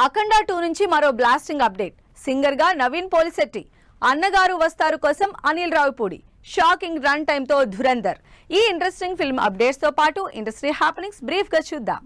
అఖండ 2 నుంచి మరో blasting update. Singer గా నవీన్ పోలిశెట్టి, అన్నగారు వస్తారు కోసం Anil Ravipudi, shocking run time తో ధురంధర్. ఈ ఇంట్రెస్టింగ్ ఫిల్మ్ అప్డేట్స్ తో పాటు ఇండస్ట్రీ హ్యాపెనింగ్స్ బ్రీఫ్ గా చూద్దాం.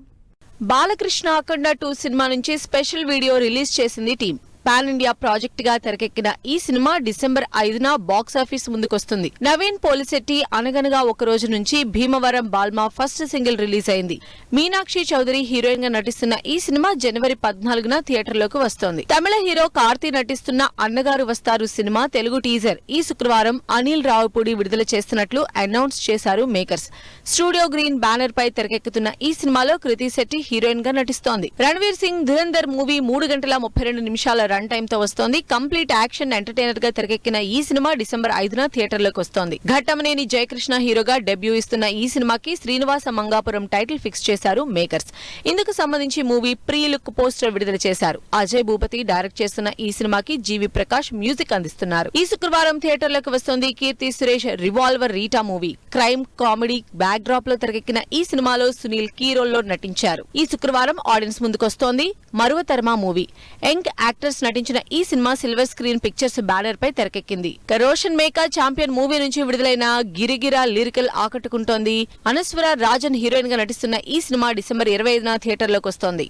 బాలకృష్ణ అఖండ 2 సినిమా నుంచి స్పెషల్ వీడియో రిలీజ్ చేసింది టీం. పాన్ ఇండియా ప్రాజెక్ట్ గా తెరకెక్కిన ఈ సినిమా డిసెంబర్ 5న బాక్సాఫీస్ ముందుకొస్తుంది. నవీన్ పోలిశెట్టి అనగనగా ఒక రోజు నుంచి Bhimavaram Balma first single release అయింది. మీనాక్షి చౌదరి హీరోయిన్ గా నటిస్తున్న ఈ సినిమా జనవరి 14న థియేటర్లోకి వస్తోంది. తమిళ హీరో కార్తీ నటిస్తున్న అన్నగారు వస్తారు సినిమా తెలుగు టీజర్ ఈ శుక్రవారం అనిల్ రావిపూడి విడుదల చేస్తున్నట్లు అనౌన్స్ చేశారు మేకర్స్. స్టూడియో గ్రీన్ బ్యానర్ పై తెరకెక్కుతున్న ఈ సినిమాలో కృతి శెట్టి హీరోయిన్ గా నటిస్తోంది. రణ్వీర్ సింగ్ ధురంధర్ మూవీ 3 గంటల 32 నిమిషాల రన్ టైమ్ తో వస్తోంది. కంప్లీట్ యాక్షన్ ఎంటర్టైనర్ గా తెరకెక్కిన ఈ సినిమా డిసెంబర్ 5న థియేటర్లోకి వస్తోంది. ఘట్టమనేని జయకృష్ణ హీరోగా డెబ్యూ ఇస్తున్న ఈ సినిమాకి శ్రీనివాస మంగాపురం టైటిల్ ఫిక్స్ చేశారు మేకర్స్. ఇందుకు సంబంధించి మూవీ ప్రీ లుక్ పోస్టర్ విడుదల చేశారు. అజయ్ భూపతి డైరెక్ట్ చేస్తున్న ఈ సినిమాకి జీవి ప్రకాష్ మ్యూజిక్ అందిస్తున్నారు. ఈ శుక్రవారం థియేటర్లోకి వస్తోంది Keerthy Suresh revolver Rita movie. Crime comedy backdrop లో తెరకెక్కిన ఈ సినిమాలో సునీల్ కీ రోల్ లో నటించారు. ఈ శుక్రవారం ఆడియన్స్ ముందుకొస్తోంది మరువతరమా మూవీ. యంగ్ యాక్టర్స్ నటించిన ఈ cinema silver screen pictures banner పై తెరకెక్కింది. రోషన్ మేకా ఛాంపియన్ మూవీ నుంచి విడుదలైన గిరిగిరా లిరికల్ ఆకట్టుకుంటోంది. అనస్వర రాజన్ హీరోయిన్ గా నటిస్తున్న ఈ సినిమా డిసెంబర్ 25న థియేటర్లోకి వస్తోంది.